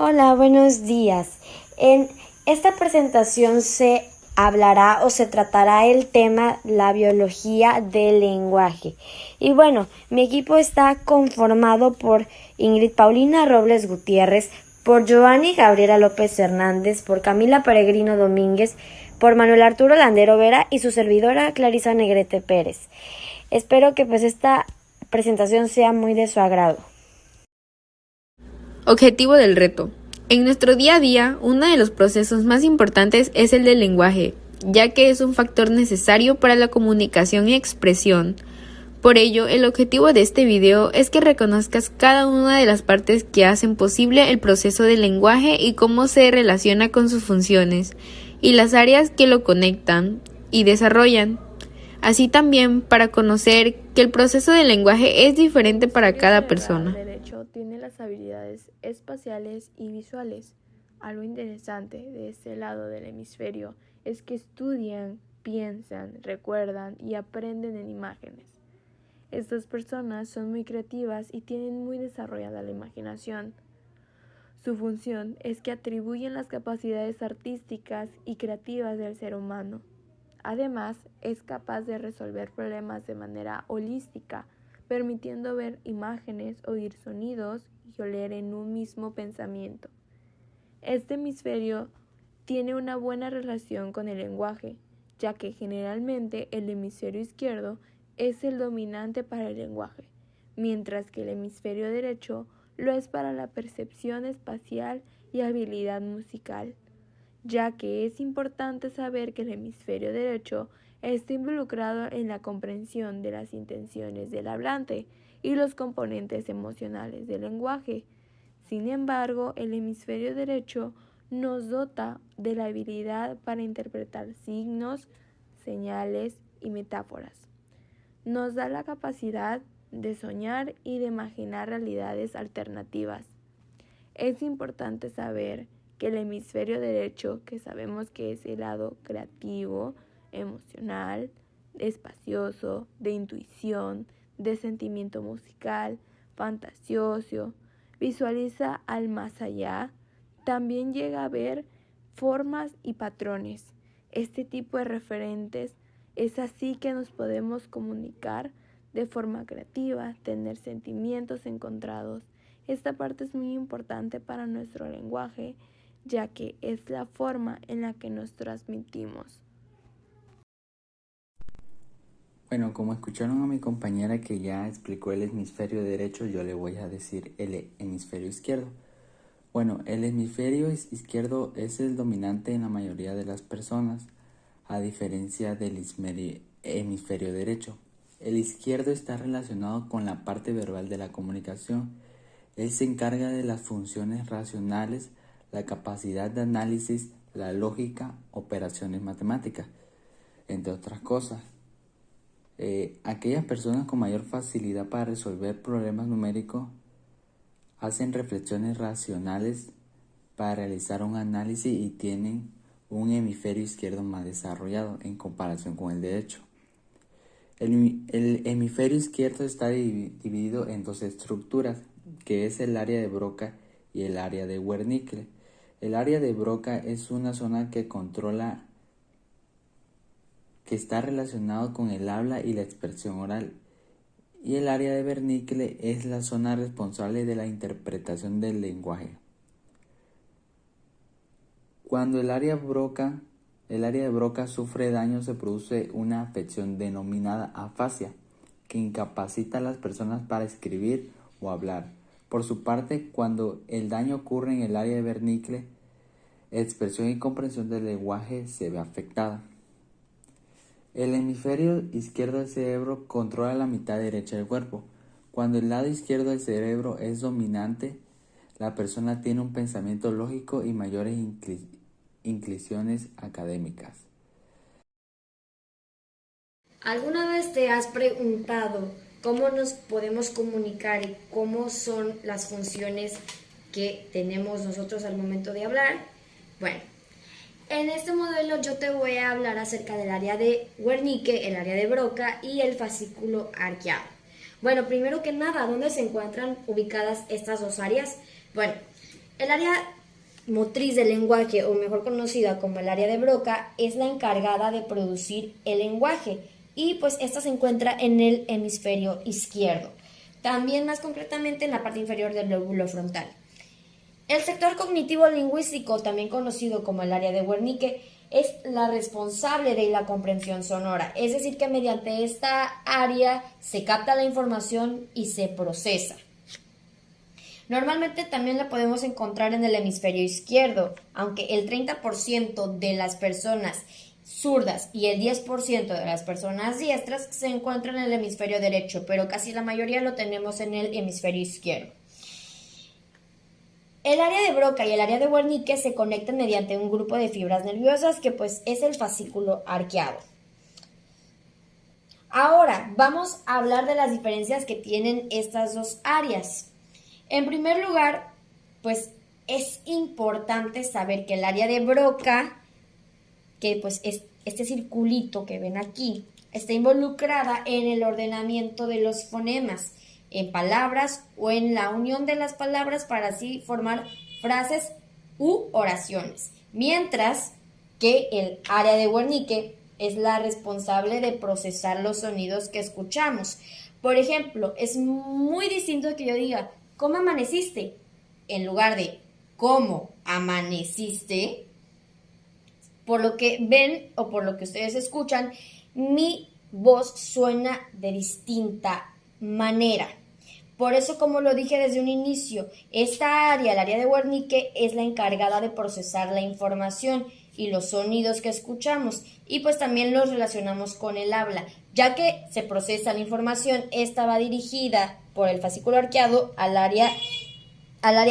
Hola, buenos días. En esta presentación se hablará o se tratará el tema la biología del lenguaje. Y bueno, mi equipo está conformado por Ingrid Paulina Robles Gutiérrez, por Giovanni Gabriela López Hernández, por Camila Peregrino Domínguez, por Manuel Arturo Landero Vera y su servidora Clarisa Negrete Pérez. Espero que esta presentación sea muy de su agrado. Objetivo del reto. En nuestro día a día, uno de los procesos más importantes es el del lenguaje, ya que es un factor necesario para la comunicación y expresión. Por ello, el objetivo de este video es que reconozcas cada una de las partes que hacen posible el proceso del lenguaje y cómo se relaciona con sus funciones, y las áreas que lo conectan y desarrollan. Así también para conocer que el proceso del lenguaje es diferente para cada persona. El derecho tiene las habilidades espaciales y visuales. Algo interesante de este lado del hemisferio es que estudian, piensan, recuerdan y aprenden en imágenes. Estas personas son muy creativas y tienen muy desarrollada la imaginación. Su función es que atribuyen las capacidades artísticas y creativas del ser humano. Además, es capaz de resolver problemas de manera holística, permitiendo ver imágenes, oír sonidos y oler en un mismo pensamiento. Este hemisferio tiene una buena relación con el lenguaje, ya que generalmente el hemisferio izquierdo es el dominante para el lenguaje, mientras que el hemisferio derecho lo es para la percepción espacial y habilidad musical, ya que es importante saber que el hemisferio derecho está involucrado en la comprensión de las intenciones del hablante y los componentes emocionales del lenguaje. Sin embargo, el hemisferio derecho nos dota de la habilidad para interpretar signos, señales y metáforas. Nos da la capacidad de soñar y de imaginar realidades alternativas. Es importante saber que el hemisferio derecho, que sabemos que es el lado creativo, emocional, espacioso, de intuición, de sentimiento musical, fantasioso, visualiza al más allá, también llega a ver formas y patrones. Este tipo de referentes es así que nos podemos comunicar de forma creativa, tener sentimientos encontrados. Esta parte es muy importante para nuestro lenguaje, ya que es la forma en la que nos transmitimos. Bueno, como escucharon a mi compañera que ya explicó el hemisferio derecho, yo le voy a decir el hemisferio izquierdo. Bueno, el hemisferio izquierdo es el dominante en la mayoría de las personas, a diferencia del hemisferio derecho. El izquierdo está relacionado con la parte verbal de la comunicación. Él se encarga de las funciones racionales, la capacidad de análisis, la lógica, operaciones matemáticas, entre otras cosas. Aquellas personas con mayor facilidad para resolver problemas numéricos hacen reflexiones racionales para realizar un análisis y tienen un hemisferio izquierdo más desarrollado en comparación con el derecho. El hemisferio izquierdo está dividido en dos estructuras, que es el área de Broca y el área de Wernicke. El área de Broca es una zona que está relacionado con el habla y la expresión oral, y el área de Wernicke es la zona responsable de la interpretación del lenguaje. Cuando el área de Broca sufre daño, se produce una afección denominada afasia, que incapacita a las personas para escribir o hablar. Por su parte, cuando el daño ocurre en el área de Wernicke, expresión y comprensión del lenguaje se ve afectada. El hemisferio izquierdo del cerebro controla la mitad derecha del cuerpo. Cuando el lado izquierdo del cerebro es dominante, la persona tiene un pensamiento lógico y mayores inclinaciones académicas. ¿Alguna vez te has preguntado cómo nos podemos comunicar y cómo son las funciones que tenemos nosotros al momento de hablar? Bueno, en este modelo yo te voy a hablar acerca del área de Wernicke, el área de Broca y el fascículo arqueado. Bueno, primero que nada, ¿dónde se encuentran ubicadas estas dos áreas? Bueno, El área motriz del lenguaje, o mejor conocida como el área de Broca, es la encargada de producir el lenguaje y pues esta se encuentra en el hemisferio izquierdo, también más concretamente en la parte inferior del lóbulo frontal. El sector cognitivo lingüístico, también conocido como el área de Wernicke, es la responsable de la comprensión sonora, es decir, que mediante esta área se capta la información y se procesa. Normalmente también la podemos encontrar en el hemisferio izquierdo, aunque el 30% de las personas zurdas y el 10% de las personas diestras se encuentran en el hemisferio derecho, pero casi la mayoría lo tenemos en el hemisferio izquierdo. El área de Broca y el área de Wernicke se conectan mediante un grupo de fibras nerviosas que pues es el fascículo arqueado. Ahora vamos a hablar de las diferencias que tienen estas dos áreas. En primer lugar, pues es importante saber que el área de Broca, que pues es este circulito que ven aquí, está involucrada en el ordenamiento de los fonemas en palabras o en la unión de las palabras para así formar frases u oraciones, mientras que el área de Wernicke es la responsable de procesar los sonidos que escuchamos. Por ejemplo, es muy distinto que yo diga ¿cómo amaneciste? En lugar de ¿cómo amaneciste? Por lo que ven o por lo que ustedes escuchan, mi voz suena de distinta manera. Por eso, como lo dije desde un inicio, esta área, el área de Wernicke, es la encargada de procesar la información y los sonidos que escuchamos, y pues también los relacionamos con el habla, ya que se procesa la información. Esta va dirigida por el fascículo arqueado al área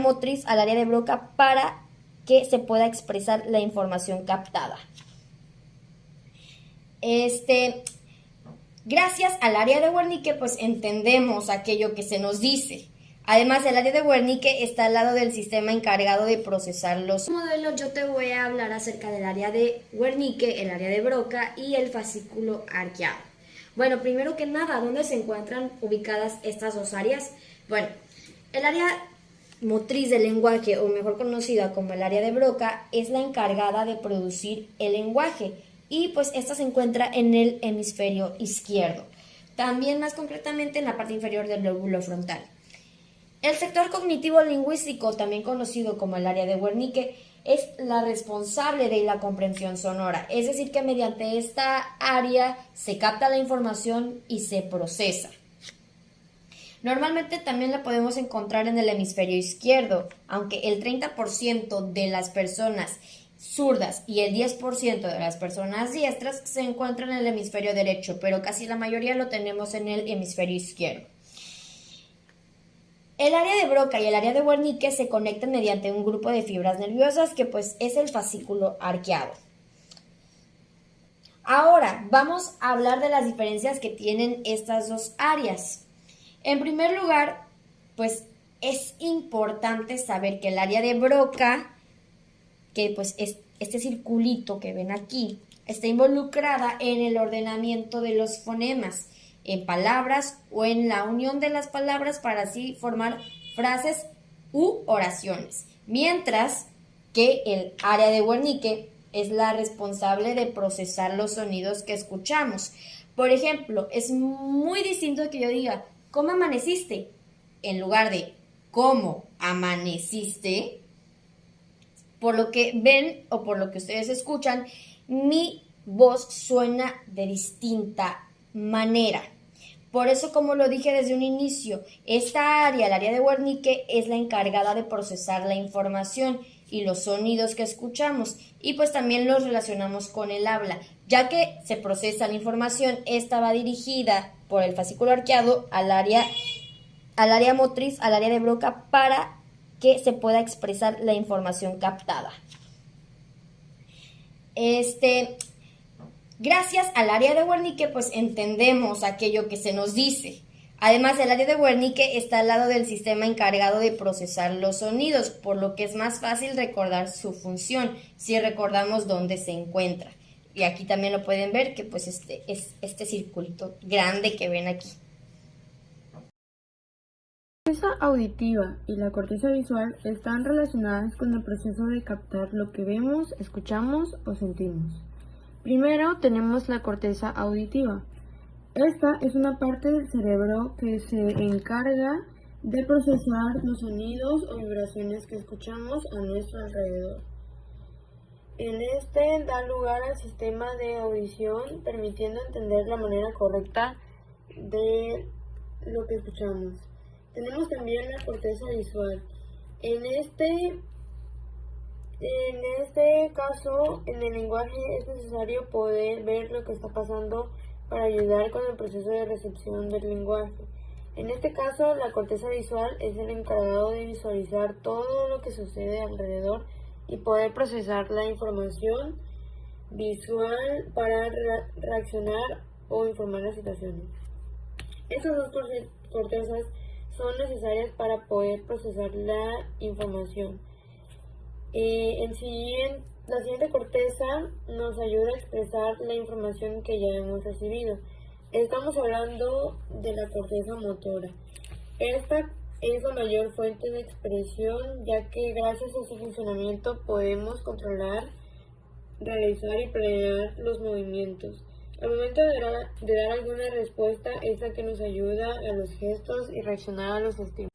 motriz, al área de Broca, para que se pueda expresar la información captada. Gracias al área de Wernicke, pues entendemos aquello que se nos dice. Además, el área de Wernicke está al lado del sistema encargado de procesar los modelos. Yo te voy a hablar acerca del área de Wernicke, el área de Broca y el fascículo arqueado. Bueno, primero que nada, ¿dónde se encuentran ubicadas estas dos áreas? Bueno, el área motriz del lenguaje, o mejor conocida como el área de Broca, es la encargada de producir el lenguaje y pues esta se encuentra en el hemisferio izquierdo, también más concretamente en la parte inferior del lóbulo frontal. El sector cognitivo lingüístico, también conocido como el área de Wernicke, es la responsable de la comprensión sonora, es decir, que mediante esta área se capta la información y se procesa. Normalmente también la podemos encontrar en el hemisferio izquierdo, aunque el 30% de las personas zurdas y el 10% de las personas diestras se encuentran en el hemisferio derecho, pero casi la mayoría lo tenemos en el hemisferio izquierdo. El área de Broca y el área de Wernicke se conectan mediante un grupo de fibras nerviosas que pues es el fascículo arqueado. Ahora vamos a hablar de las diferencias que tienen estas dos áreas. En primer lugar, pues es importante saber que el área de Broca, que pues es este circulito que ven aquí, está involucrada en el ordenamiento de los fonemas en palabras o en la unión de las palabras para así formar frases u oraciones, mientras que el área de Wernicke es la responsable de procesar los sonidos que escuchamos. Por ejemplo, es muy distinto que yo diga ¿cómo amaneciste? En lugar de ¿cómo amaneciste? Por lo que ven o por lo que ustedes escuchan, mi voz suena de distinta manera. Por eso, como lo dije desde un inicio, esta área, el área de Wernicke, es la encargada de procesar la información y los sonidos que escuchamos, y pues también los relacionamos con el habla, ya que se procesa la información. Esta va dirigida por el fascículo arqueado al área motriz, al área de Broca, para que se pueda expresar la información captada. Gracias al área de Wernicke, pues entendemos aquello que se nos dice. Además, el área de Wernicke está al lado del sistema encargado de procesar los sonidos, por lo que es más fácil recordar su función si recordamos dónde se encuentra. Y aquí también lo pueden ver, que pues es este circulito grande que ven aquí. corteza auditiva y la corteza visual están relacionadas con el proceso de captar lo que vemos, escuchamos o sentimos. Primero tenemos la corteza auditiva. Esta es una parte del cerebro que se encarga de procesar los sonidos o vibraciones que escuchamos a nuestro alrededor. En este da lugar al sistema de audición, permitiendo entender la manera correcta de lo que escuchamos. Tenemos también la corteza visual. En este caso, en el lenguaje es necesario poder ver lo que está pasando para ayudar con el proceso de recepción del lenguaje. En este caso, la corteza visual es el encargado de visualizar todo lo que sucede alrededor y poder procesar la información visual para reaccionar o informar las situaciones. Estas dos cortezas son necesarias para poder procesar la información. La siguiente corteza nos ayuda a expresar la información que ya hemos recibido. Estamos hablando de la corteza motora. Esta es la mayor fuente de expresión, ya que gracias a su funcionamiento podemos controlar, realizar y planear los movimientos. Al momento de dar alguna respuesta es la que nos ayuda a los gestos y reaccionar a los estímulos.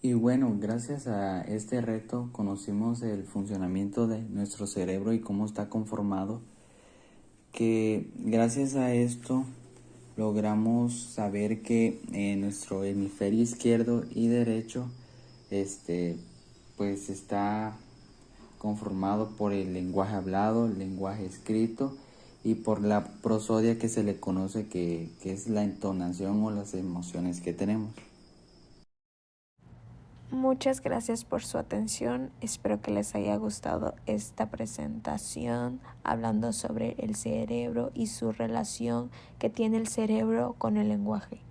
Y bueno, gracias a este reto conocimos el funcionamiento de nuestro cerebro y cómo está conformado, que gracias a esto logramos saber que nuestro hemisferio izquierdo y derecho pues está conformado por el lenguaje hablado, el lenguaje escrito y por la prosodia que se le conoce que es la entonación o las emociones que tenemos. Muchas gracias por su atención. Espero que les haya gustado esta presentación hablando sobre el cerebro y su relación que tiene el cerebro con el lenguaje.